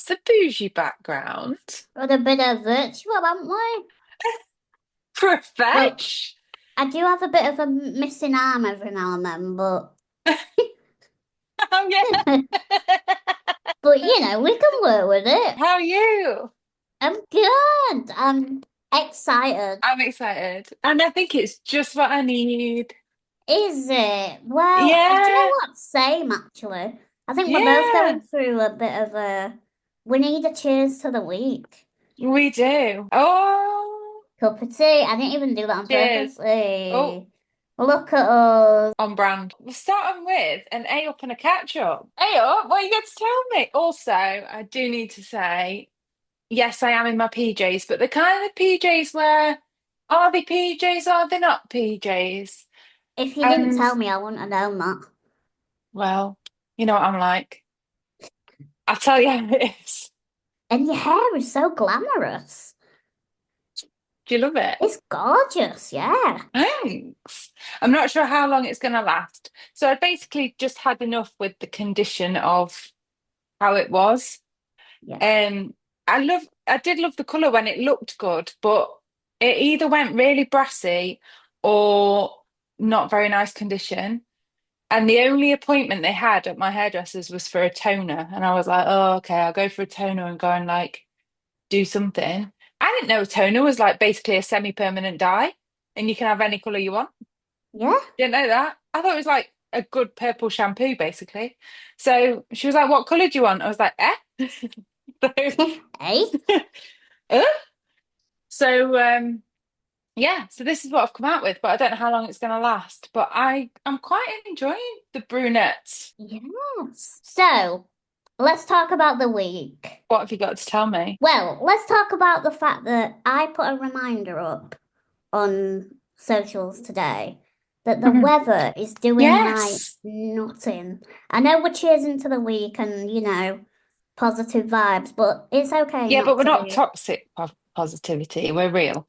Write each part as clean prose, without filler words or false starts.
That's a bougie background. Got a bit of virtual, haven't we? For a Well, fetch. I do have a bit of a missing arm every now and then, but Oh, yeah. but we can work with it. How are you? I'm good. I'm excited. I'm excited. And I think it's just what I need. Is it? Well, do you know Yeah. what? Same actually. I think we're both Yeah. going through a bit of a we need a cheers to the week. We do. Oh, Cup of tea. I didn't even do that on cheers. purpose. Oh, Hey, look at us. on brand. We're starting with an A up and a catch up. A up? What are you going to tell me? Also, I do need to say, yes, I am in my PJs, but the kind of PJs where are they PJs? Are they not PJs? If you didn't And tell me, I wouldn't have known that. well, you know what I'm like. I'll tell you how it is. And your hair is so glamorous. Do you love it? It's gorgeous, yeah. Thanks. I'm not sure how long it's going to last. So I basically just had enough with the condition of how it was. Yeah. Um, I did love the colour when it looked good, but it either went really brassy or not very nice condition. And the only appointment they had at my hairdresser's was for a toner. And I was like, oh, okay, I'll go for a toner and go and like do something. I didn't know a toner was like basically a semi-permanent dye and you can have any colour you want. Yeah. Didn't know that. I thought it was like a good purple shampoo, basically. So she was like, what colour do you want? I was like, eh? Hey, So, uh, so yeah, so this is what I've come out with, but I don't know how long it's gonna last. But I'm quite enjoying the brunettes. yes. So, let's talk about the week. What have you got to tell me? Well, let's talk about the fact that I put a reminder up on socials today that the Mhm. weather is doing my Yes. nutting. I know we're cheers to the week and, positive vibes, but it's okay Yeah, but not we're to not be. toxic positivity. We're real.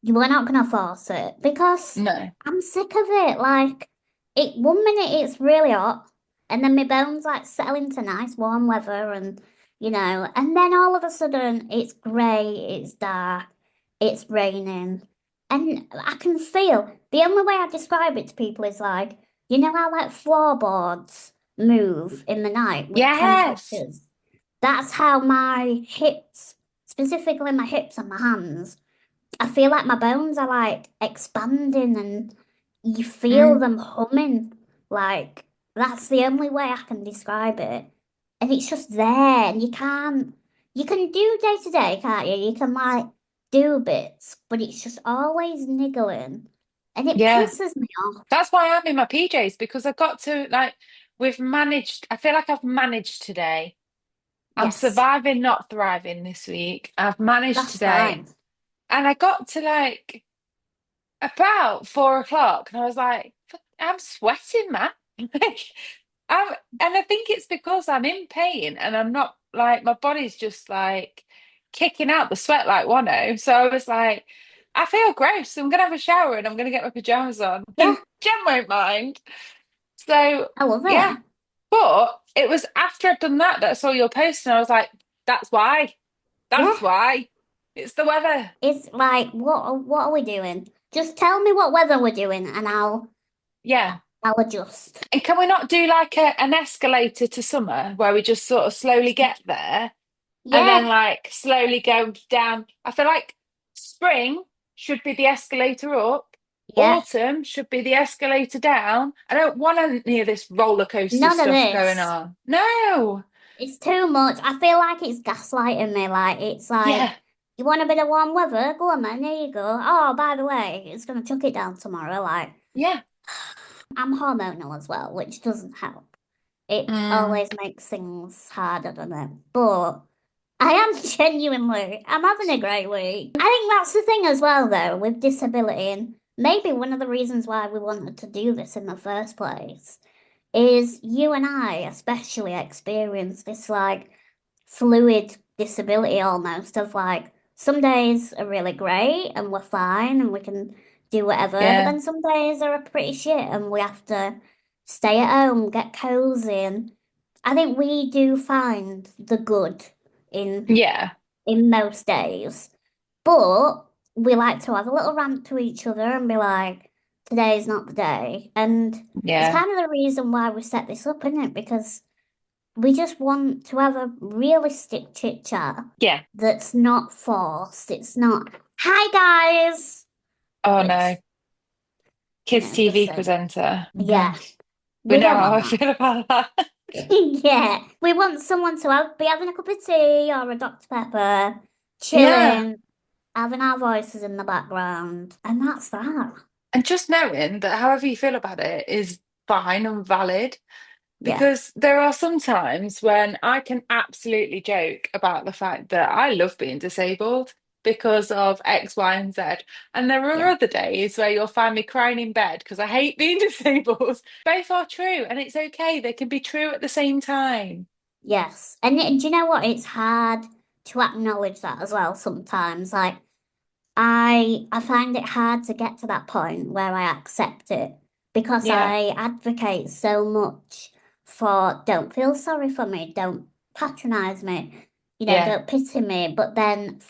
We're not gonna force it because No. I'm sick of it. Like, it 1 minute it's really hot, and then my bones like settle into nice warm weather, and then all of a sudden it's grey, it's dark, it's raining, and I can feel the only way I describe it to people is like, how like floorboards move in the night with Yes. temperatures. That's how my hips, specifically my hips and my hands. I feel like my bones are like expanding and you feel Mm. them humming. Like that's the only way I can describe it. And it's just there and you can do day to day, can't you? You can like do bits, but it's just always niggling. And it Yeah. pisses me off. That's why I'm in my PJs because I got to like we've managed. I feel like I've managed today. I'm Yes, surviving, not thriving this week. I've managed that's today. fine. And I got to like about 4 o'clock and I was like, I'm sweating, man. Like, and I think it's because I'm in pain and I'm not like, my body's just like kicking out the sweat like wano. So I was like, I feel gross. So I'm going to have a shower and I'm going to get my pajamas on Yeah, and Jen won't mind. So I love yeah, it. but it was after I'd done that that I saw your post and I was like, that's why. Yeah, That's why. It's the weather. it's like what are we doing? Just tell me what weather we're doing and Yeah. I'll adjust. And can we not do like an escalator to summer where we just sort of slowly get there and then Yeah, like slowly go down? I feel like spring should be the escalator up, yeah. autumn should be the escalator down. I don't want any of this roller coaster None of stuff going this. on. No. It's too much. I feel like it's gaslighting me. Like it's like Yeah. you want a bit of warm weather? Go on, man. There you go. Oh, by the way, it's gonna chuck it down tomorrow. Like Yeah. I'm hormonal as well, which doesn't help. It Mm, always makes things harder than it. But I am genuinely, I'm having a great week. I think that's the thing as well, though, with disability, and maybe one of the reasons why we wanted to do this in the first place is you and I especially experience this like fluid disability almost of like some days are really great and we're fine and we can do whatever, but yeah. then some days are pretty shit and we have to stay at home, get cozy, and I think we do find the good in Yeah. in most days. But we like to have a little rant to each other and be like, today's not the day. And it's Yeah. kind of the reason why we set this up, isn't it? Because we just want to have a realistic chit chat Yeah. that's not forced. It's not, hi guys. Oh It's, no. Kids just TV saying, presenter. yeah, No. We we know don't how I want feel about that. that. Yeah, we want someone to be having a cup of tea or a Dr. Pepper, Yeah. chilling, having our voices in the background, and that's that. And just knowing that however you feel about it is fine and valid. Yeah, Because there are some times when I can absolutely joke about the fact that I love being disabled because of X, Y, and Z. And there are yeah, other days where you'll find me crying in bed because I hate being disabled. Both are true, and it's okay. They can be true at the same time. yes. And do you know what? It's hard to acknowledge that as well sometimes. Like I find it hard to get to that point where I accept it because Yeah, I advocate so much for don't feel sorry for me, don't patronize me, yeah, don't pity me. But then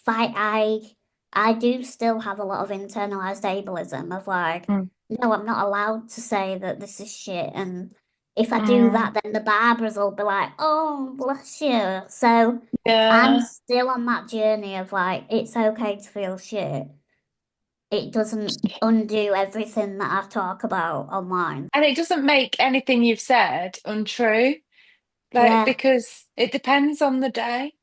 I do still have a lot of internalized ableism of like, mm, no, I'm not allowed to say that this is shit. And if I do mm, that, then the Barbaras will be like, oh, bless you. So I'm yeah. still on that journey of like, it's okay to feel shit. It doesn't undo everything that I talk about online. And it doesn't make anything you've said untrue, like, Yeah. because it depends on the day.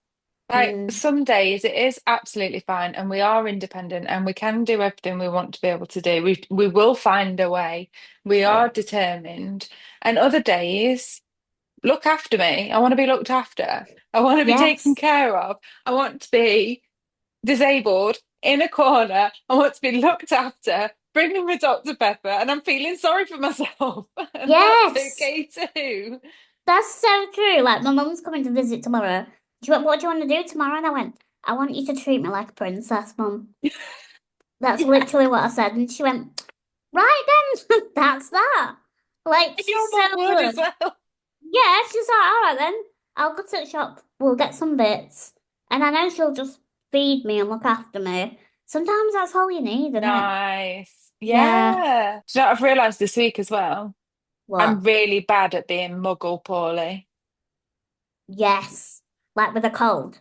Like Mm, some days it is absolutely fine and we are independent and we can do everything we want to be able to do. We will find a way. We yeah. are determined. And other days, look after me. I want to be looked after. I want to be taken Yes. care of. I want to be disabled in a corner. I want to be looked after. Bring me my Dr. Pepper and I'm feeling sorry for myself. And that's Yes. okay too. That's so true. Like my mum's coming to visit tomorrow. She went, what do you want to do tomorrow? And I went, I want you to treat me like a princess, mum. That's Yeah, literally what I said. And she went, right then, that's that. Like, your she's so mum would as good. well. Yeah, she's like, all right then. I'll go to the shop. We'll get some bits. And I know she'll just feed me and look after me. Sometimes that's all you need, isn't it? Nice. Yeah. Yeah. Do you know what I've realised this week as well? I'm What? really bad at being muggle poorly. Yes. Like with a cold.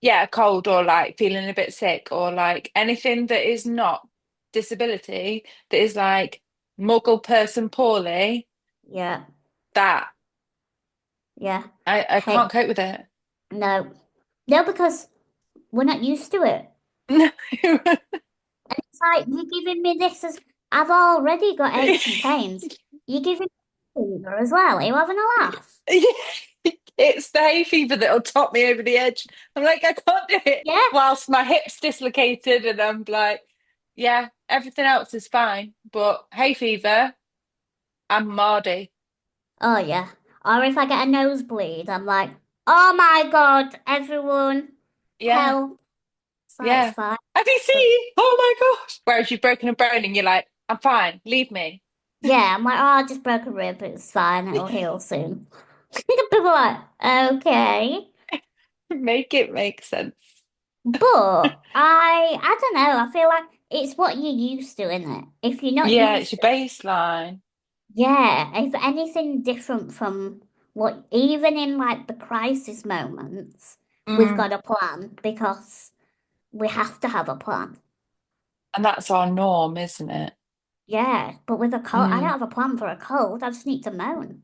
Yeah, cold or like feeling a bit sick or like anything that is not disability, that is like muggle person poorly, Yeah. that Yeah. I can't Hey, cope with it. no. No, because we're not used to it. No. It's like you're giving me this as I've already got aches and pains. You're giving me fever as well. Are you having a laugh? It's the hay fever that'll top me over the edge. I'm like, I can't do it Yeah. whilst my hip's dislocated, and I'm like, yeah, everything else is fine, but hay fever, I'm Mardy. Oh yeah. Or if I get a nosebleed, I'm like, oh my God, everyone, Yeah, help. It's like it's yeah. fine. Have you But seen? Oh my gosh. Whereas you've broken a bone and you're like, I'm fine, leave me. yeah, I'm like, oh, I just broke a rib. It's fine. It'll heal soon. People are like, okay. Make it make sense. But I don't know. I feel like it's what you're used to, isn't it? If you're not Yeah, it's used your to, baseline. yeah, if anything different from what, even in like the crisis moments, we've Mm. got a plan because we have to have a plan. And that's our norm, isn't it? Yeah, but with a cold, I don't Mm. have a plan for a cold. I just need to moan.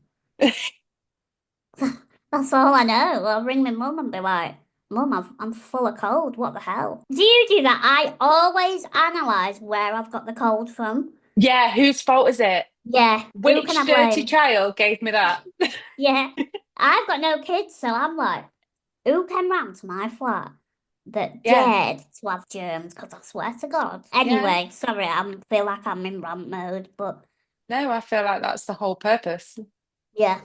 That's all I know. I'll ring my mum and be like, Mum, I'm full of cold. What the hell? Do you do that? I always analyze where I've got the cold from. Yeah, whose fault is it? Yeah, who can Which I dirty blame? child gave me that? Yeah, I've got no kids, so I'm like, who came round to my flat that Yeah, dared to have germs? Because I swear to God. yeah. Anyway, sorry, I feel like I'm in rant mode, but No, I feel like that's the whole purpose. yeah.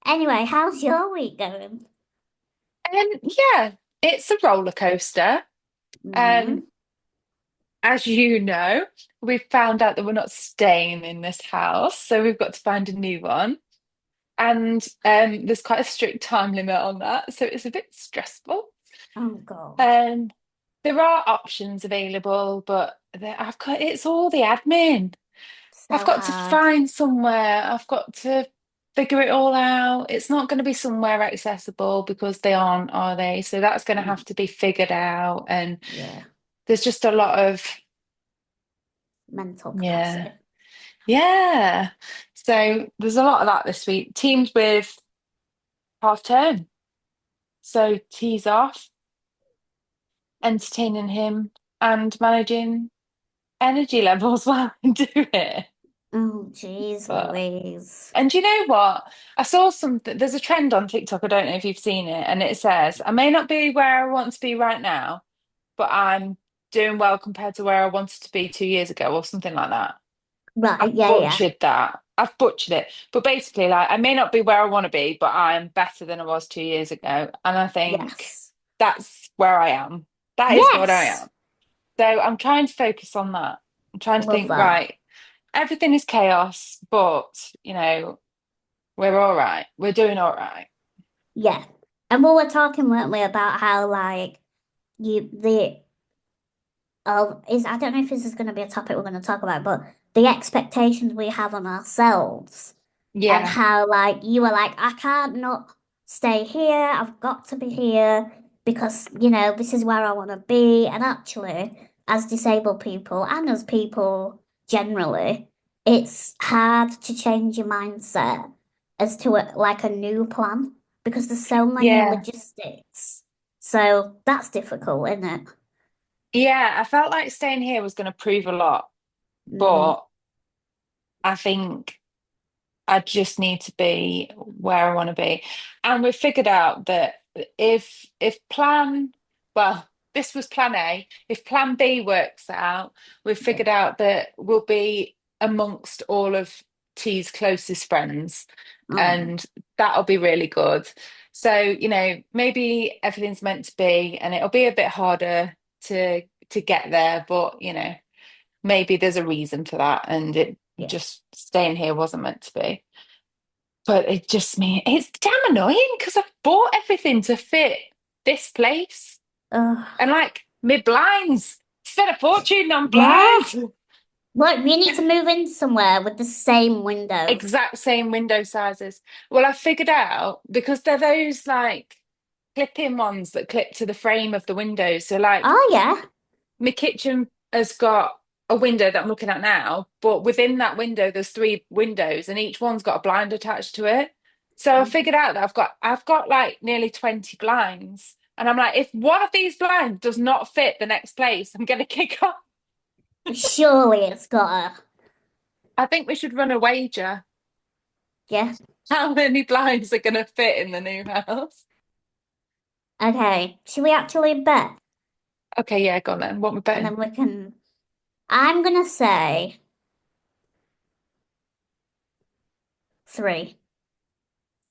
Anyway, how's your week going? Yeah, it's a roller coaster. Um, Mm, as you know, we've found out that we're not staying in this house, so we've got to find a new one. And there's quite a strict time limit on that, so it's a bit stressful. Oh God. Um, there are options available, but I've got it's all the admin. I've So got to hard. find somewhere. I've got to figure it all out. It's not going to be somewhere accessible because they aren't, are they? So that's going to Mm, have to be figured out. And yeah. there's just a lot of, Mental yeah, capacity. yeah. So there's a lot of that this week. Teams with half term. So tease off, entertaining him and managing energy levels while I do it. Oh, jeez, But Louise. and you know what? I saw something. There's a trend on TikTok. I don't know if you've seen it, and it says, "I may not be where I want to be right now, but I'm doing well compared to where I wanted to be 2 years ago," or something like that. Right, I've yeah, yeah. butchered that. I've butchered it. But basically, like, I may not be where I want to be, but I'm better than I was 2 years ago. And I think Yes. that's where I am. That is what I Yes. am. So I'm trying to focus on that. I'm trying to Love think, that. right, everything is chaos, but, we're all right. We're doing all right. Yeah. And we were talking, weren't we, about how like you the is I don't know if this is going to be a topic we're going to talk about, but the expectations we have on ourselves and Yeah. how like you were like, I can't not stay here. I've got to be here because, this is where I want to be. And actually, as disabled people and as people generally, it's hard to change your mindset as to like a new plan because there's so many Yeah. logistics. So that's difficult, isn't it? Yeah. I felt like staying here was going to prove a lot, Mm, but I think I just need to be where I want to be. And we've figured out that if plan, well, this was plan A. If plan B works out, we've yeah. figured out that we'll be amongst all of T's closest friends, Oh, and that'll be really good. So, maybe everything's meant to be, and it'll be a bit harder to get there, but maybe there's a reason for that, and it yeah. just staying here wasn't meant to be. But it just mean it's damn annoying because I've bought everything to fit this place. Oh, And like my blinds, spent a fortune on yeah. blinds. Look, we need to move in somewhere with the same windows. Exact same window sizes. Well, I figured out because they're those like clip-in ones that clip to the frame of the windows. So like Oh, yeah. my kitchen has got a window that I'm looking at now, but within that window there's three windows and each one's got a blind attached to it. So I Oh, figured out that I've got like nearly 20 blinds. And I'm like, if one of these blinds does not fit the next place, I'm gonna kick off. surely it's got a. I think we should run a wager. Yeah. How many blinds are gonna fit in the new house? Okay. Should we actually bet? Okay, yeah, go on then. What we And betting? then we can. I'm gonna say three.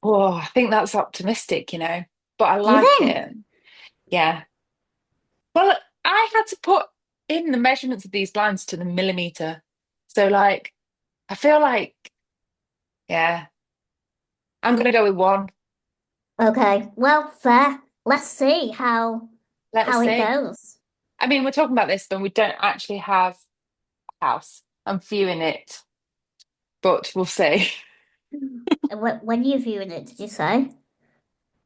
Oh, I think that's optimistic, but I Do you like think? it. Yeah. Well, I had to put in the measurements of these blinds to the millimeter. So, like, I feel like, yeah, I'm going to go with one. Okay. Well, fair. Let's see Let's how it see. goes. I mean, we're talking about this, but we don't actually have a house. I'm viewing it, but we'll see. When you viewing it, did you say?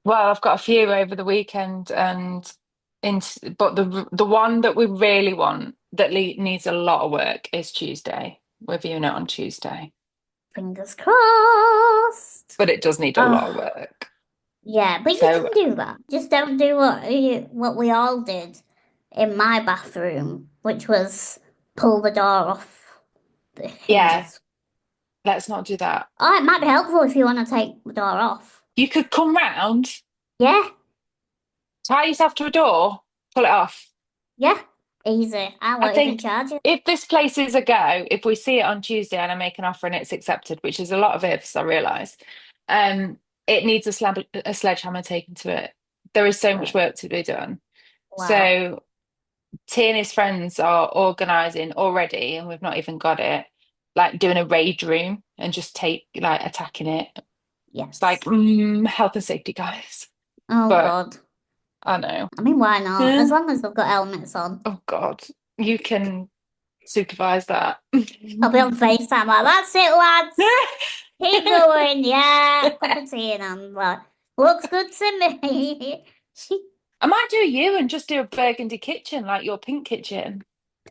Well, I've got a few over the weekend, but the one that we really want that needs a lot of work is Tuesday. We're viewing it on Tuesday, Fingers crossed. but it does need a lot of Oh. work. Yeah, but you So, can do that. Just don't do what we all did in my bathroom, which was pull the door off the yeah, hinges. let's not do that. Oh, it might be helpful if you want to take the door off. You could come round, Yeah, tie yourself to a door, pull it off. yeah, easy. I I won't even think charge you. if this place is a go, if we see it on Tuesday and I make an offer and it's accepted, which is a lot of ifs, I realise, um, it needs a sledgehammer taken to it. There is so much Right. work to be done. Wow. So T and his friends are organising already, and we've not even got it, like doing a raid room and just attacking it. It's like Yes. health and safety guys. Oh But God. I know. I mean, why not? Yeah. As long as they've got helmets on. Oh God, you can supervise that. I'll be on FaceTime like, that's it, lads. Keep going. Yeah, cup of tea and I'm like, looks good to me. I might do you and just do a burgundy kitchen like your pink kitchen.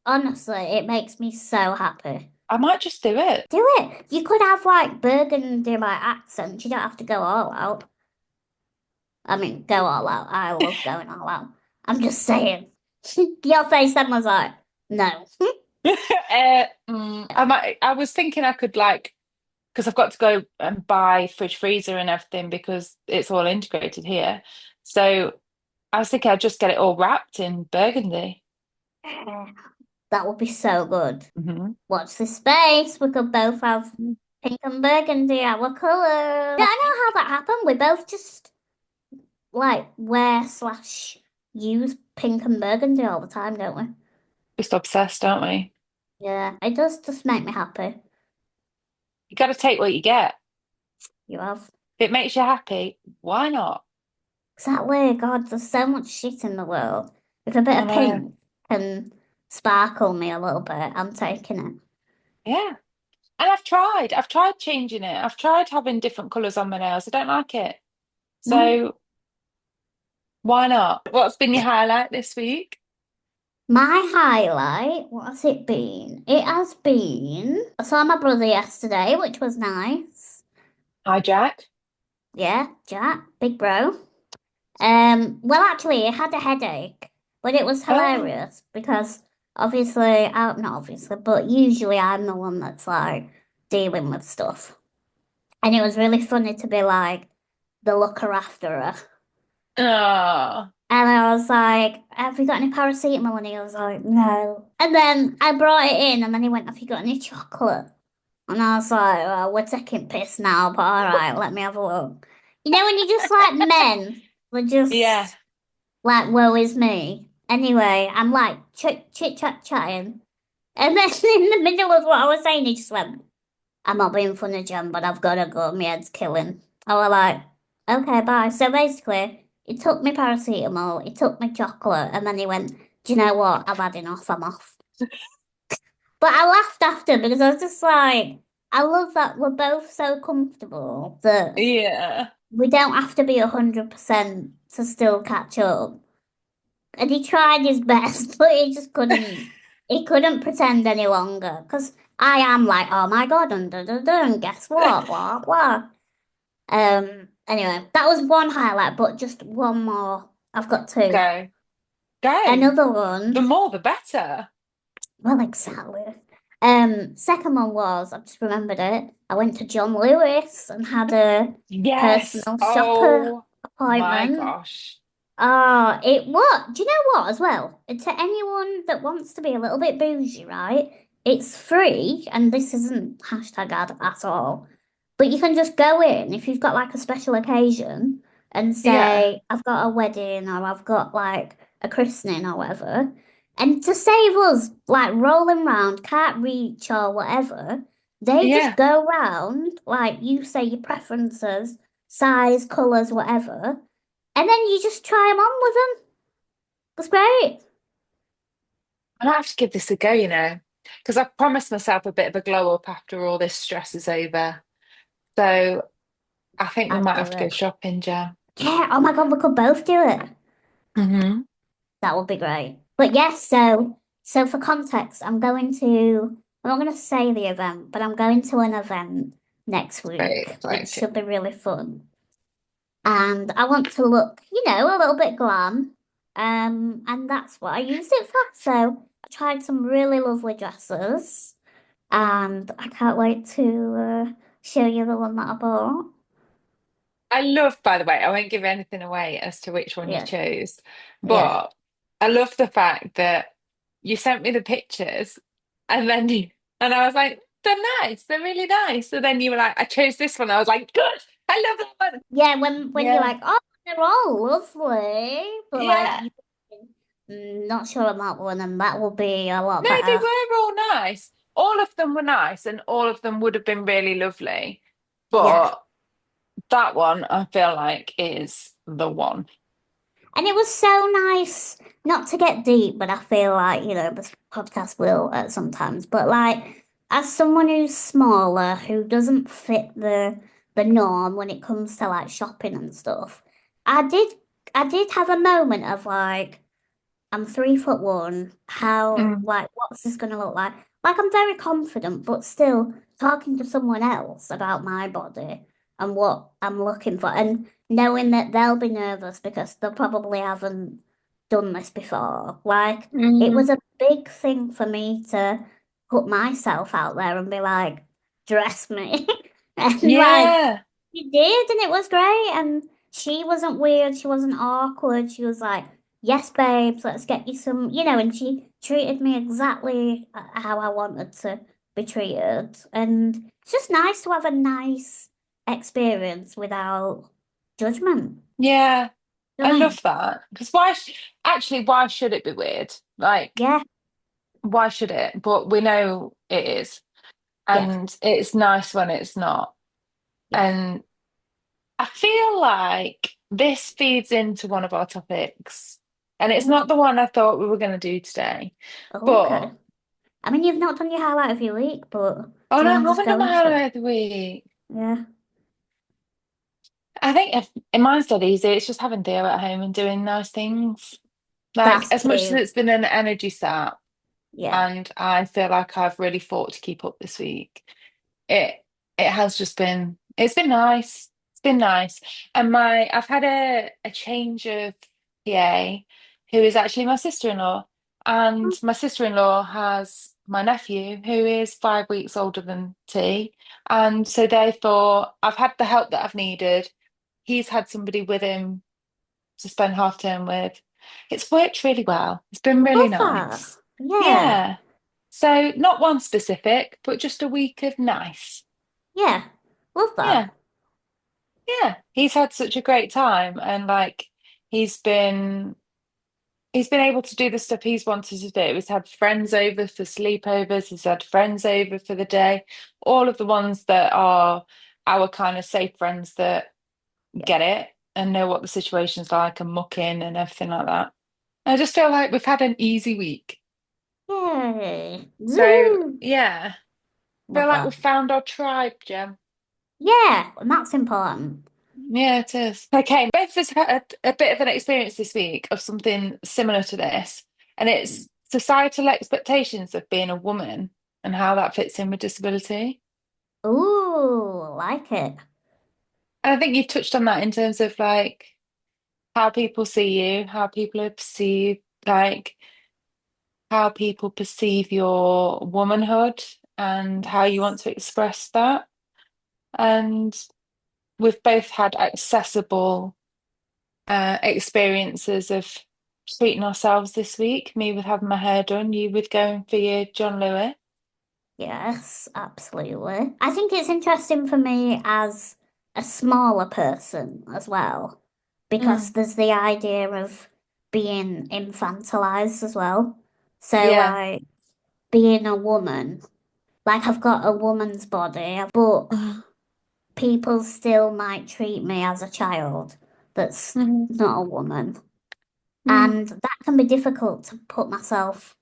Honestly, it makes me so happy. I might just do it. Do it. You could have like burgundy like accents. You don't have to go all out. I mean, go all out. I love going all out. I'm just saying. Your face then was like, no. I was thinking I could like, because I've got to go and buy fridge freezer and everything because it's all integrated here. So I was thinking I'd just get it all wrapped in burgundy. That would be so good. Hmm. Watch this space. We could both have pink and burgundy, our colour. Yeah, I know how that happened. We both just like wear slash use pink and burgundy all the time, don't we? Just obsessed, don't we? Yeah, it does just make me happy. You got to take what you get. You have. If it makes you happy, why not? Exactly. God, there's so much shit in the world. If a bit I of know. pink can sparkle me a little bit, I'm taking it. Yeah. And I've tried. I've tried changing it. I've tried having different colours on my nails. I don't like it. No. So why not? What's been your highlight this week? My highlight, what has it been? It has been, I saw my brother yesterday, which was nice. Hi, Jack. Yeah, Jack, big bro. Well, actually, I had a headache, but it was Oh, hilarious because obviously, not obviously, but usually I'm the one that's like dealing with stuff. And it was really funny to be like the looker after her. oh. And I was like, have you got any paracetamol? And he was like, no. And then I brought it in, and then he went, have you got any chocolate? And I was like, well, we're taking piss now, but all right, let me have a look. You know, when you just like men, we're Yeah. just like, woe is me. Anyway, I'm like chit chat chatting. And then in the middle of what I was saying, he just went, I'm not being funny, Jen, but I've got to go. My head's killing. I was like, okay, bye. So basically, he took me paracetamol, he took me chocolate, and then he went, do you know what? I've had enough. I'm off. But I laughed after because I was just like, I love that we're both so comfortable that Yeah. we don't have to be 100% to still catch up. And he tried his best, but he just couldn't. He couldn't pretend any longer because I am like, oh my God, and guess what? Blah blah. Anyway, that was one highlight, but just one more. I've got two. Go. Go. Another The one. more the better. Well, exactly. Second one was, I've just remembered it. I went to John Lewis and had a Yes. personal shopper Oh my appointment. gosh. Oh, it what? Do you know what as well? To anyone that wants to be a little bit bougie, right? It's free, and this isn't hashtag ad at all. But you can just go in if you've got like a special occasion and Yeah. say, I've got a wedding or I've got like a christening or whatever. And to save us like rolling round, can't reach or whatever, they just Yeah. go round, like you say your preferences, size, colours, whatever. And then you just try them on with them. That's great. I might have to give this a go, because I've promised myself a bit of a glow up after all this stress is over. So I think we I'd might do have to go it. shopping, Jam. Yeah, oh my God, we could both do it. Hmm. That would be great. But yes, so for context, I'm not gonna say the event, but I'm going to an event next Very week, which should exciting. be really fun. And I want to look, a little bit glam. And that's what I used it for. So I tried some really lovely dresses, and I can't wait to show you the one that I bought. I love, by the way, I won't give anything away as to which one you Yeah, chose, yeah. but I love the fact that you sent me the pictures and then and I was like, they're nice, they're really nice. So then you were like, I chose this one. I was like, good, I love that one. Yeah, when you're Yeah. like, oh, they're all lovely, but like Yeah. you not sure about one, and that will be a lot No, they better. were all nice. All of them were nice and all of them would have been really lovely. Yeah. But that one I feel like is the one. And it was so nice, not to get deep, but I feel like, this podcast will at sometimes, but like as someone who's smaller, who doesn't fit the norm when it comes to like shopping and stuff, I did I did have a moment of like, I'm 3'1", how Mm. like what's this gonna look like? Like I'm very confident, but still talking to someone else about my body and what I'm looking for, and knowing that they'll be nervous because they probably haven't done this before. Like it Mm. was a big thing for me to put myself out there and be like, dress me. And like Yeah. she did, and it was great. And she wasn't weird, she wasn't awkward. She was like, yes, babes, let's get you some, and she treated me exactly how I wanted to be treated. And it's just nice to have a nice experience without judgment. Yeah. You know I what I mean? love that. Because actually, why should it be weird? Like, Yeah, why should it? But we know it is. yeah, And it's nice when it's not. yeah. And I feel like this feeds into one of our topics. And it's Mm, not the one I thought we were going to do today. okay. But, I mean, you've not done your highlight of your week, but oh do you no, I want to just haven't go done my into it? highlight of the week. Yeah, I think if in mine's dead easy, it's just having Theo at home and doing nice things. Like, that's as much as cute. it's been an energy sap, Yeah. and I feel like I've really fought to keep up this week. It it has just been it's been nice. It's been nice. And I've had a change of PA who is actually my sister-in-law. And my sister-in-law has my nephew who is 5 weeks older than T. And so therefore I've had the help that I've needed. He's had somebody with him to spend half term with. It's worked really well. It's been really Love that. nice. Yeah, Yeah. So not one specific, but just a week of nice. yeah. Love that. Yeah. Yeah. He's had such a great time and like he's been he's been able to do the stuff he's wanted to do. He's had friends over for sleepovers, he's had friends over for the day. All of the ones that are our kind of safe friends that Yeah. get it and know what the situation's like and muck in and everything like that. I just feel like we've had an easy week. Yay. So Woo. yeah, feel Love like we've that. found our tribe, Jem. Yeah, and that's important. Yeah, it is. Okay, both of us had a bit of an experience this week of something similar to this, and it's societal expectations of being a woman and how that fits in with disability. Ooh, like it. And I think you've touched on that in terms of like how people see you, how people are perceived, like how people perceive your womanhood and how you want Yes. to express that. And we've both had accessible experiences of treating ourselves this week. Me with having my hair done, you with going for your John Lewis. Yes, absolutely. I think it's interesting for me as a smaller person as well, because Mm. there's the idea of being infantilized as well. So, Yeah. like, being a woman, like, I've got a woman's body, but Mhm. people still might treat me as a child that's Mhm. not a woman. Mm. And that can be difficult to put myself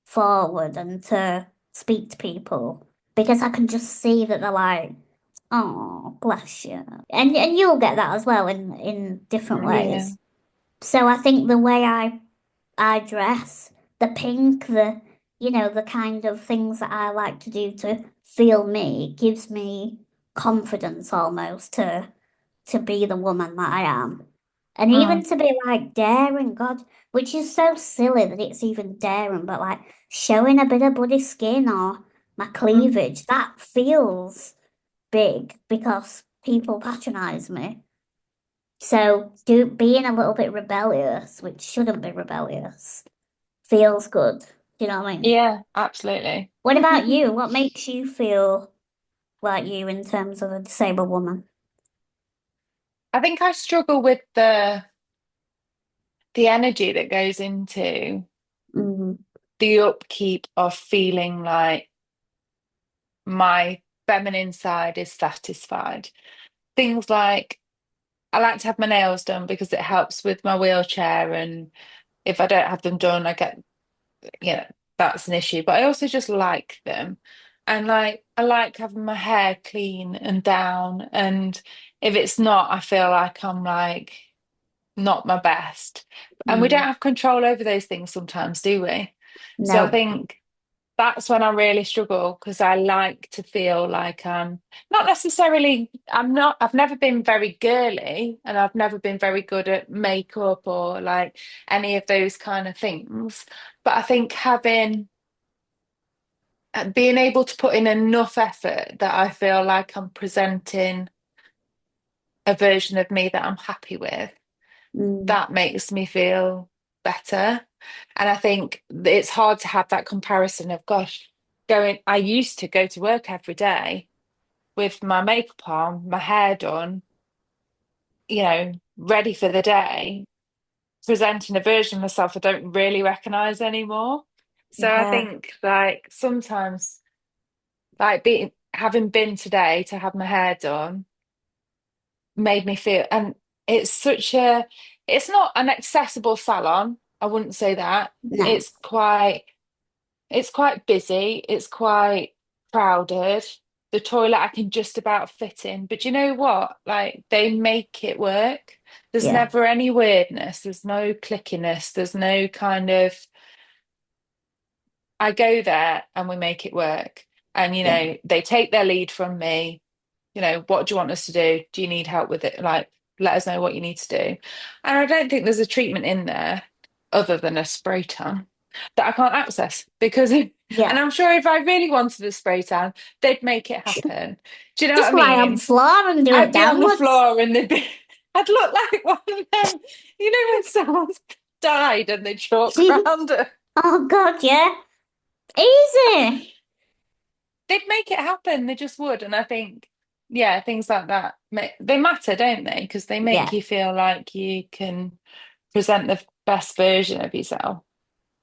forward and to speak to people because I can just see that they're like, oh, bless you. And you'll get that as well in different Yeah. ways. So I think the way I dress, the pink, the kind of things that I like to do to feel me gives me confidence almost to be the woman that I am. And Mm. even to be like daring, God, which is so silly that it's even daring, but like showing a bit of body skin or my Mm. cleavage, that feels big because people patronize me. So being a little bit rebellious, which shouldn't be rebellious, feels good. Do you know what I mean? Yeah, absolutely. What about you? What makes you feel like you in terms of a disabled woman? I think I struggle with the energy that goes into Mm, the upkeep of feeling like my feminine side is satisfied. Things like I like to have my nails done because it helps with my wheelchair, and if I don't have them done, I get, you know, that's an issue. But I also just like them. And like I like having my hair clean and down. And if it's not, I feel like I'm like not my best. And we don't Mm, have control over those things sometimes, do we? So I no. think that's when I really struggle because I like to feel like not necessarily, I've never been very girly and I've never been very good at makeup or like any of those kind of things. But I think being able to put in enough effort that I feel like I'm presenting a version of me that I'm happy with, Mm, that makes me feel better. And I think it's hard to have that comparison of, gosh, I used to go to work every day with my makeup on, my hair done, ready for the day, presenting a version of myself I don't really recognize anymore. So I yeah. think like sometimes like being having been today to have my hair done made me feel, and it's such a it's not an accessible salon. I wouldn't say that. No. It's quite busy, it's quite crowded. The toilet I can just about fit in, but you know what? Like they make it work. There's Yeah. never any weirdness, there's no clickiness, there's no kind of, I go there and we make it work. And Yeah. they take their lead from me. What do you want us to do? Do you need help with it? Like, let us know what you need to do. And I don't think there's a treatment in there other than a spray tan that I can't access because, and Yeah. I'm sure if I really wanted a spray tan, they'd make it happen. Do you know what Just I lie on the mean? floor and do it I'd be on the downwards. floor and they'd be, I'd look like one of them, when someone's died and they chalk around her. Oh God, yeah. Easy. They'd make it happen. They just would. And I think, yeah, things like that, they matter, don't they? Because they make Yeah, you feel like you can present the best version of yourself.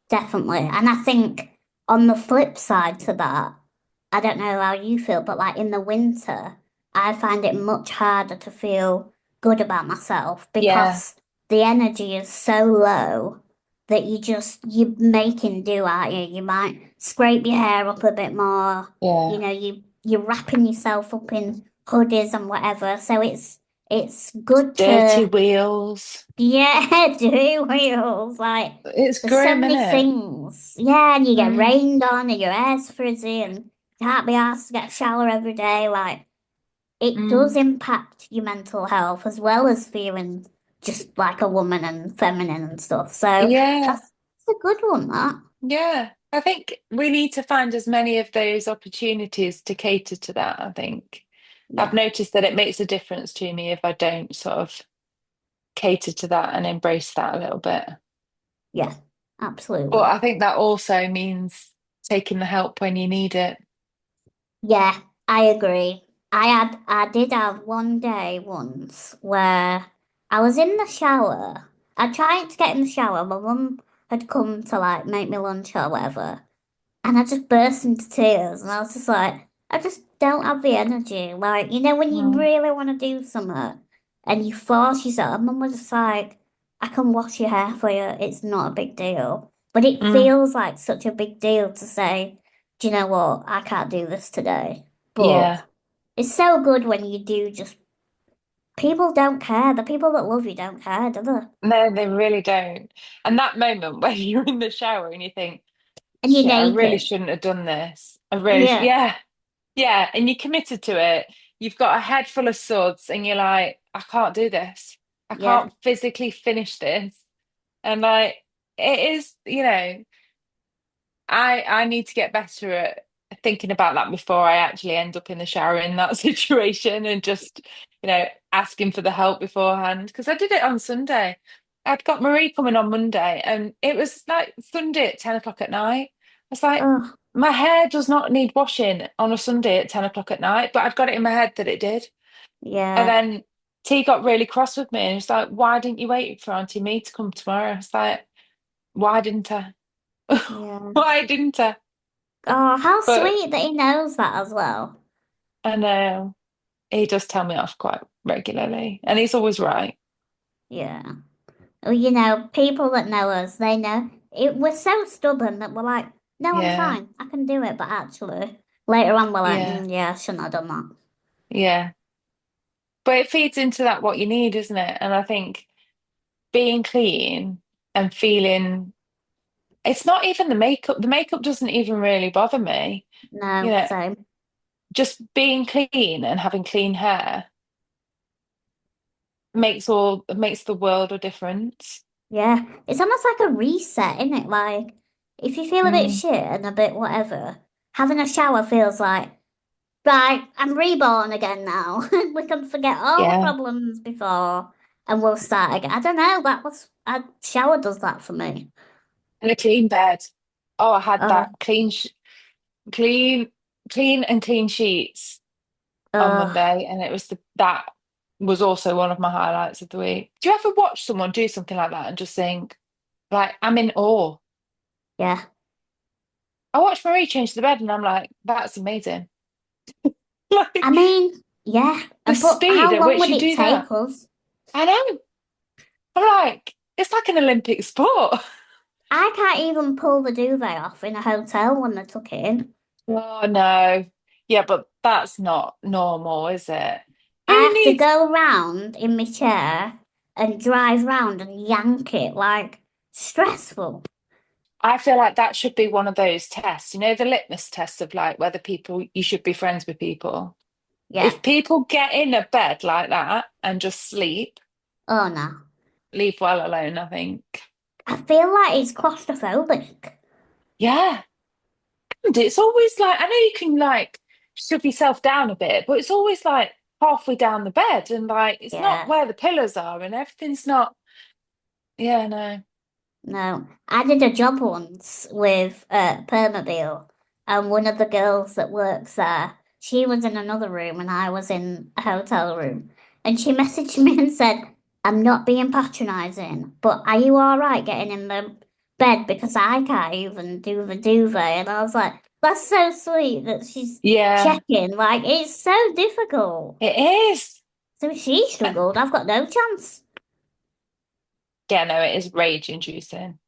definitely. And I think on the flip side to that, I don't know how you feel, but like in the winter, I find it much harder to feel good about myself Yeah, because the energy is so low that you're making do, aren't you? You might scrape your hair up a bit more, yeah. you're wrapping yourself up in hoodies and whatever. So it's good Dirty to, wheels. yeah, do wheels. Like It's there's so grim, many innit? things. Yeah, and you get Mm, rained on and your hair's frizzy and can't be asked to get a shower every day. Like it does mm. impact your mental health as well as feeling just like a woman and feminine and stuff. So Yeah, that's a good one, that. yeah. I think we need to find as many of those opportunities to cater to that, I think. I've Yeah, noticed that it makes a difference to me if I don't sort of cater to that and embrace that a little bit. yeah, But absolutely. I think that also means taking the help when you need it. Yeah, I agree. I did have one day once where I was in the shower. I tried to get in the shower. My mum had come to like make me lunch or whatever. And I just burst into tears and I was just like, I just don't have the energy. Like, when you Mm. really want to do something and you force yourself, and mum was just like, I can wash your hair for you. It's not a big deal. But it Mm. feels like such a big deal to say, do you know what? I can't do this today. But Yeah. it's so good when you do just, people don't care. The people that love you don't care, do they? No, they really don't. And that moment when you're in the shower and you think, And you're shit, I really naked. shouldn't have done this. I really, Yeah, yeah, yeah. And you're committed to it. You've got a head full of suds and you're like, I can't do this. I yeah, can't physically finish this. And like, it is, I need to get better at thinking about that before I actually end up in the shower in that situation and just, asking for the help beforehand. Because I did it on Sunday. I'd got Marie coming on Monday and it was like Sunday at 10 o'clock at night. I was like, oh, my hair does not need washing on a Sunday at 10 o'clock at night, but I'd got it in my head that it did. And yeah, then T got really cross with me and he's like, why didn't you wait for Auntie Me to come tomorrow? I was like, why didn't I? yeah. Why didn't I? Oh, how But sweet that he knows that as well. I know he does tell me off quite regularly, and he's always right. Yeah. Well, people that know us, they know we're so stubborn that we're like, no, I'm Yeah, fine, I can do it. But actually, later on, we're like, yeah, yeah, I shouldn't have done that. yeah. But it feeds into that what you need, isn't it? And I think being clean and feeling it's not even the makeup. The makeup doesn't even really bother me. You No, know, same. just being clean and having clean hair makes the world a difference. Yeah, it's almost like a reset, isn't it? Like, if you feel a bit Mm, shit and a bit whatever, having a shower feels like, right, I'm reborn again now. We can forget all the yeah. problems before and we'll start again. I don't know, a shower does that for me. And a clean bed. Oh, I had Oh, that clean, clean and clean sheets on oh, Monday, and it was that was also one of my highlights of the week. Do you ever watch someone do something like that and just think, like, I'm in awe? yeah. I watched Marie change the bed, and I'm like, that's amazing. I Like mean, yeah, the but speed how at long which would you it do that. take us? I know. I'm like, it's like an Olympic sport. I can't even pull the duvet off in a hotel when they took it in. Oh no. Yeah, but that's not normal, is it? I Who have to needs go round in my chair and drive round and yank it like stressful. I feel like that should be one of those tests, the litmus test of like whether people you should be friends with people. Yeah. If people get in a bed like that and just sleep, Oh no. leave well alone, I think. I feel like it's claustrophobic. Yeah. And it's always like I know you can like shove yourself down a bit, but it's always like halfway down the bed and like it's not Yeah. where the pillows are and everything's not yeah, no. No. I did a job once with Permobil, and one of the girls that works there, she was in another room and I was in a hotel room. And she messaged me and said, I'm not being patronizing, but are you all right getting in the bed because I can't even do the duvet? And I was like, that's so sweet that she's Yeah, checking. Like, it's so difficult. it is. So if she struggled, I've got no chance. Yeah, no, it is rage inducing.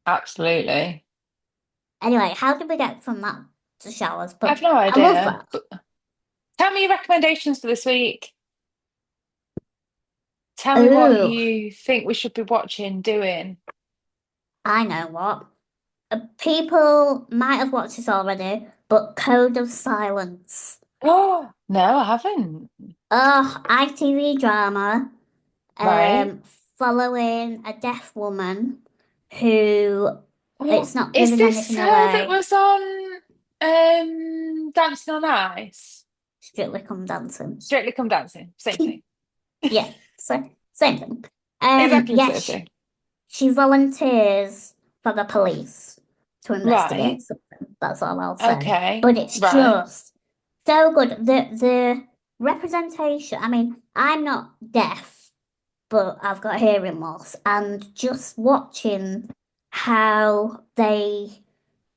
Absolutely. Anyway, how did we get from that to showers? I've But no I love idea. that. But tell me your recommendations for this week. Tell me what Oh, you think we should be watching, doing. I know what. People might have watched this already, but Code of Silence. Oh, no, I haven't. Oh, ITV drama, Right. um, following a deaf woman who Oh, it's not is giving this anything her that away. was on Dancing on Ice? Strictly Come Dancing. Strictly Come Dancing. Same thing. Yeah, so same thing. Exactly the same Yes, thing. she volunteers for the police to investigate Right. something. That's all I'll say. Okay. But it's Right. just so good. The representation. I mean, I'm not deaf, but I've got hearing loss, and just watching how they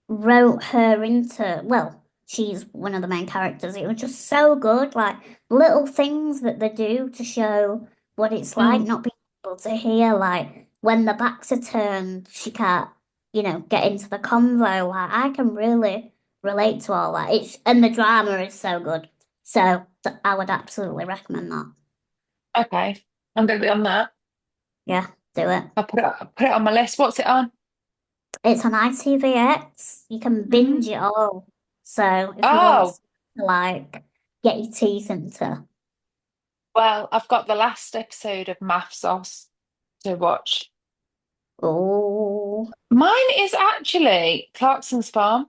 wrote her into, well, she's one of the main characters. It was just so good, like little things that they do to show what it's like Mm. not being able to hear, like when the backs are turned, she can't, get into the convo. Like I can really relate to all that. And the drama is so good. So I would absolutely recommend that. Okay. I'm going to be on that. Yeah, do it. I'll put it on my list. What's it on? It's on ITVX. You can binge Mm. it all. So if you want Oh, to like get your teeth into. well, I've got the last episode of Math Sauce to watch. Oh, Mine is actually Clarkson's Farm.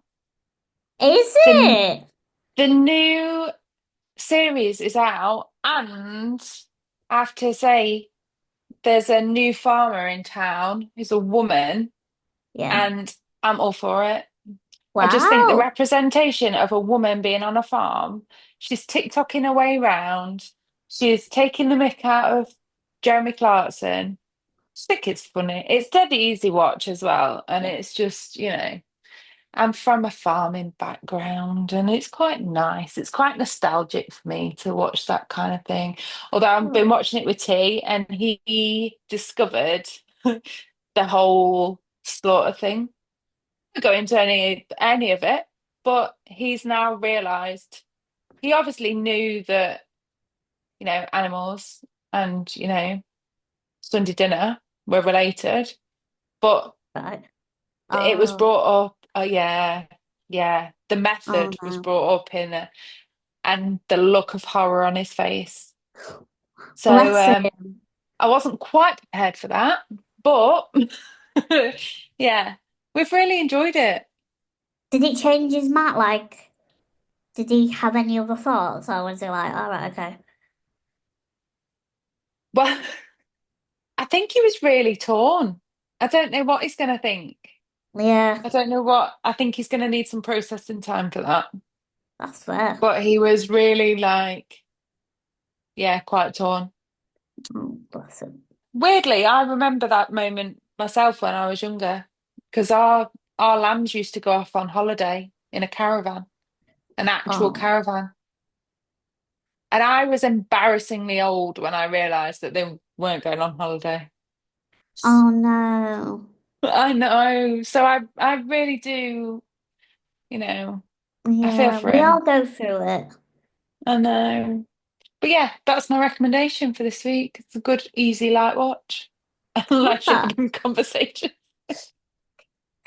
is The it? the new series is out, and I have to say, there's a new farmer in town who's a woman, Yeah. and I'm all for it. I just think the Wow. representation of a woman being on a farm, she's TikToking her way round, she's taking the mick out of Jeremy Clarkson. I just think it's funny. It's dead easy watch as well, and it's just. I'm from a farming background and it's quite nice. It's quite nostalgic for me to watch that kind of thing. Although I've been Oh, watching it with T and he discovered the whole slaughter thing. I won't go into any of it, but he's now realized he obviously knew that, animals and, Sunday dinner were related, but right. it was Oh, brought up. Oh yeah, yeah. The oh method was no. brought up and the look of horror on his face. So Bless him. I wasn't quite prepared for that, but yeah, we've really enjoyed it. Did it change his mind? Like, did he have any other thoughts, or was he like, all right, okay? Well, I think he was really torn. I don't know what he's going to think. Yeah, I don't know what. I think he's going to need some processing time for that. that's fair. But he was really like, yeah, quite torn. Oh, bless him. Weirdly, I remember that moment myself when I was younger, because our lambs used to go off on holiday in a caravan, an actual Oh, caravan. And I was embarrassingly old when I realized that they weren't going on holiday. oh no. I know. So I really do, you know, I feel Yeah, for we all him. go through it. I know. But yeah, that's my recommendation for this week. It's a good, easy light watch. Love that. Life-shaping conversation.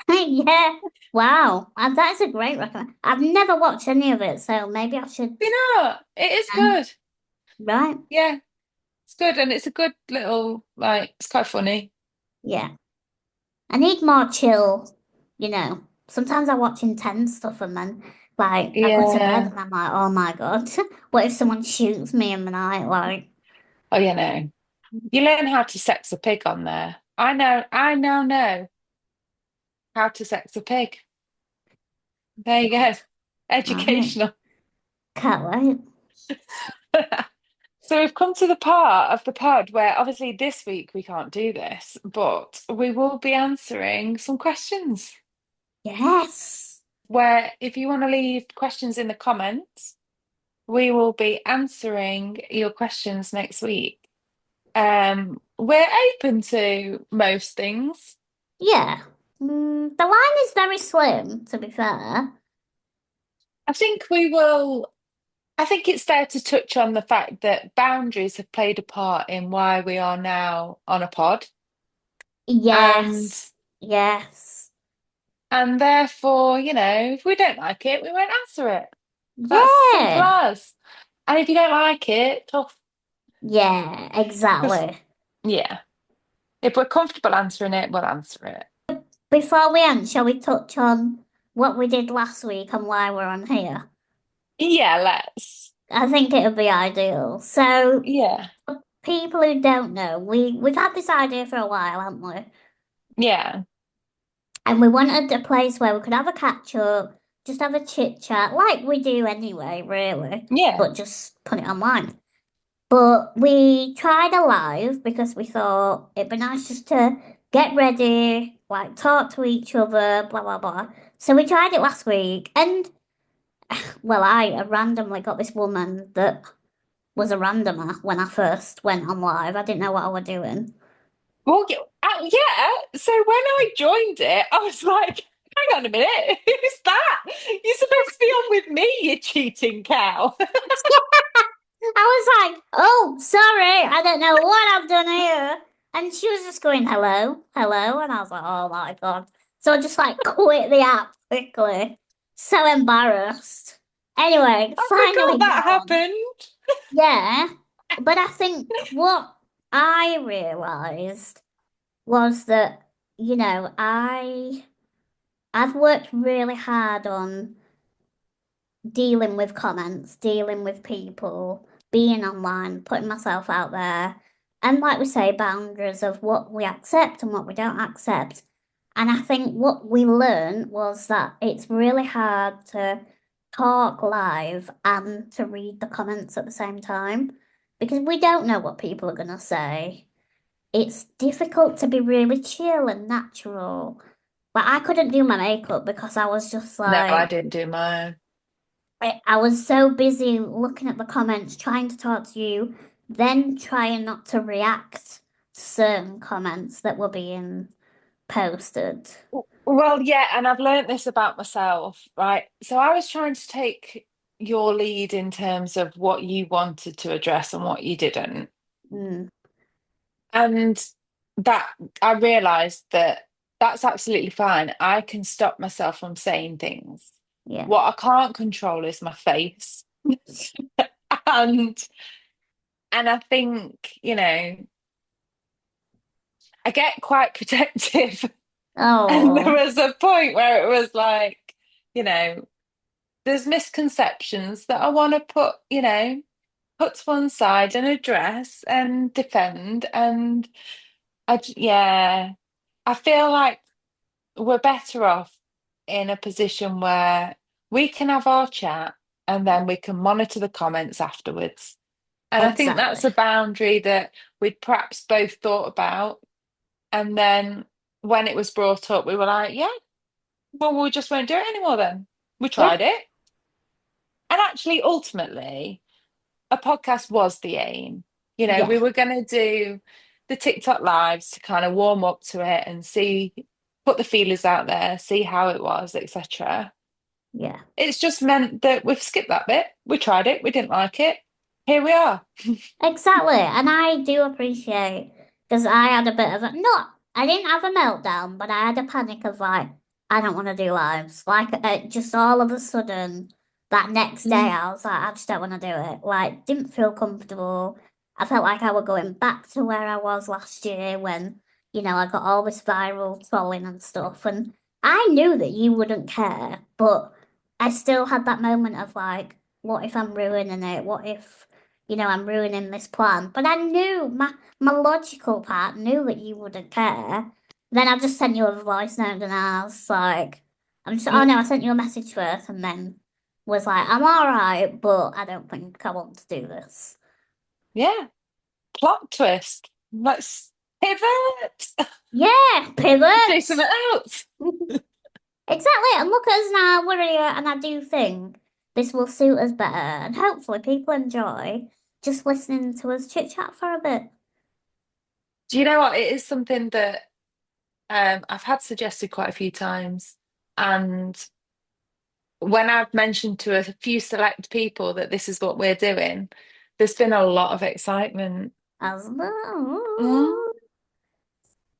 Yeah. Wow. That is a great recommend. I've never watched any of it, so maybe I should. You know, it is Um, good. right? Yeah, it's good. And it's a good little, like, it's quite funny. Yeah. I need more chill, you know. Sometimes I watch intense stuff and then like I go to bed Yeah. and I'm like, oh my God, what if someone shoots me in the night? Like, Oh, no. You learn how to sex a pig on there. I now know how to sex a pig. There you go. all right, Educational. can't wait. So we've come to the part of the pod where obviously this week we can't do this, but we will be answering some questions. Yes. Where if you want to leave questions in the comments, we will be answering your questions next week. We're open to most things. Yeah. The line is very slim, to be fair. I think we will. I think it's fair to touch on the fact that boundaries have played a part in why we are now on a pod, and Yes. Yes. therefore, if we don't like it, we won't answer it. That's simple Yeah. as. And if you don't like it, tough. Yeah, 'Cause, exactly. yeah, if we're comfortable answering it, we'll answer it. Before we end, shall we touch on what we did last week and why we're on here? Yeah, let's. I think it would be ideal. So, Yeah, people who don't know, we've had this idea for a while, haven't we? yeah, And we wanted a place where we could have a catch up, just have a chit chat, like we do anyway, really, yeah, but just put it online. But we tried a live because we thought it'd be nice just to get ready, like talk to each other, blah blah blah. So we tried it last week, and well, I randomly got this woman that was a randomer when I first went on live. I didn't know what I was doing. Well, yeah. So when I joined it, I was like, hang on a minute, who's that? You're supposed to be on with me, you cheating cow. I was like, oh, sorry, I don't know what I've done here. And she was just going, hello, hello. And I was like, oh my God. So I just like quit the app quickly. So embarrassed. Anyway, I finally forgot got that on. happened. Yeah. But I think what I realized was that, I've worked really hard on dealing with comments, dealing with people, being online, putting myself out there, and like we say, boundaries of what we accept and what we don't accept. And I think what we learned was that it's really hard to talk live and to read the comments at the same time because we don't know what people are going to say. It's difficult to be really chill and natural But I couldn't do my makeup because I was just No, I like, didn't do mine. I was so busy looking at the comments, trying to talk to you, then trying not to react to certain comments that were being posted. Well, yeah, and I've learned this about myself, right? So I was trying to take your lead in terms of what you wanted to address and what you didn't. Mm, And that I realized that that's absolutely fine. I can stop myself from saying things. yeah, What I can't control is my face. And I think, I get quite protective. And there oh, was a point where it was like, you know, there's misconceptions that I want to put to one side and address and defend. And yeah, I feel like we're better off in a position where we can have our chat and then we can monitor the comments afterwards. And I think exactly. that's a boundary that we'd perhaps both thought about. And then when it was brought up, we were like, yeah, well, we just won't do it anymore then. We Yeah, tried it. And actually, ultimately, a podcast was the aim. We yeah, were going to do the TikTok lives to kind of warm up to it and see, put the feelers out there, see how it was, etc. yeah. It's just meant that we've skipped that bit. We tried it, we didn't like it. Here we are. Exactly. And I do appreciate because I had a bit of a not I didn't have a meltdown, but I had a panic of like, I don't want to do lives. Like just all of a sudden that next day Mm. I was like, I just don't want to do it. Like didn't feel comfortable. I felt like I was going back to where I was last year when, I got all this viral trolling and stuff. And I knew that you wouldn't care, but I still had that moment of like, what if I'm ruining it? What if I'm ruining this plan. But I knew my logical part knew that you wouldn't care. Then I just sent you a voice note and I was like, oh no, I sent you a message first and then was like, I'm all right, but I don't think I want to do this. Yeah, plot twist. Let's pivot. Yeah, Do pivot. something else. Exactly. And look at us now, we're here, and I do think this will suit us better. And hopefully people enjoy just listening to us chit chat for a bit. Do you know what? It is something that I've had suggested quite a few times. And when I've mentioned to a few select people that this is what we're doing, there's been a lot of excitement. I was, Mm.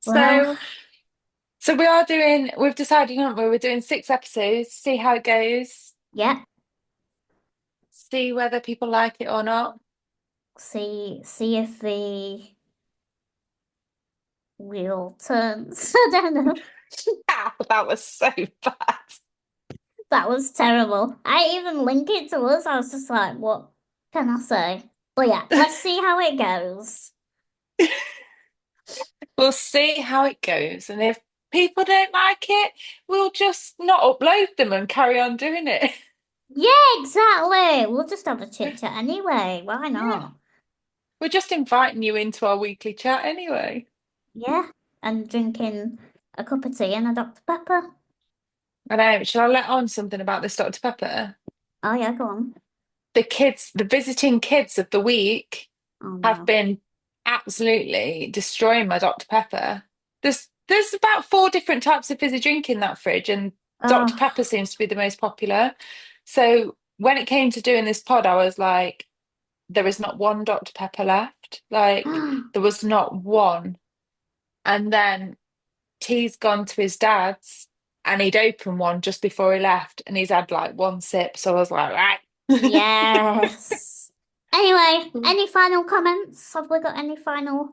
well, So, so we've decided, aren't we? We're doing 6 episodes, see how it goes, yeah. see whether people like it or not. See if the wheel turns. I don't know. Ah, that was so bad. That was terrible. I even linked it to us. I was just like, what can I say? But yeah, let's see how it goes. We'll see how it goes. And if people don't like it, we'll just not upload them and carry on doing it. Yeah, exactly. We'll just have a chit chat anyway. Why Yeah. not? We're just inviting you into our weekly chat anyway. Yeah. And drinking a cup of tea and a Dr. Pepper. I know. Shall I let on something about this Dr. Pepper? Oh yeah, go on. The visiting kids of the week Oh have no. been absolutely destroying my Dr. Pepper. There's about 4 different types of fizzy drink in that fridge, and Dr. Oh. Pepper seems to be the most popular. So when it came to doing this pod, I was like, there is not one Dr. Pepper left. Like, there was not one. And then T's gone to his dad's and he'd opened one just before he left and he's had like one sip. So I was like, right. Yes. Anyway, any final comments? Have we got any final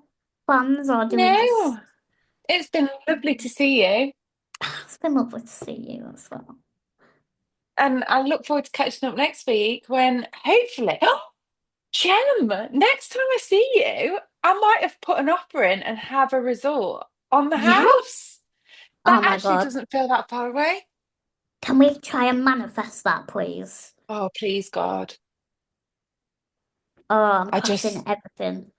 plans or do we just No, it's been lovely to see you. It's been lovely to see you as well. And I look forward to catching up next week when hopefully, oh, Jem, next time I see you, I might have put an offer in and have a resort on the Yeah? house. That Oh my actually God. doesn't feel that far away. Can we try and manifest that, please? Oh, please, God. Oh, I'm I crossing just, everything.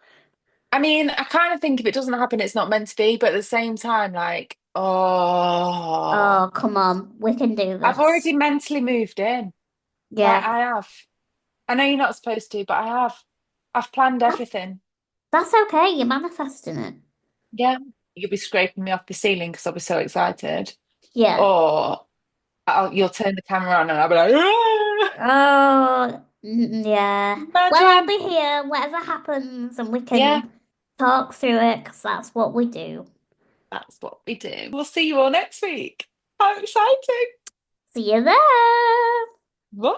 I mean, I kind of think if it doesn't happen, it's not meant to be. But at the same time, like, Oh, Oh, come on. We can do I've this. already mentally moved in. Yeah. I have. I know you're not supposed to, but I have. I've planned That's everything. that's okay. You're manifesting it. Yeah. You'll be scraping me off the ceiling because I'll be so excited. Yeah. Or you'll turn the camera on and I'll be like, "Ah!" Oh, yeah. Well, I'll Imagine. be here, whatever happens, and we Yeah, can talk through it because that's what we do. that's what we do. We'll see you all next week. How exciting. See you there. Bye.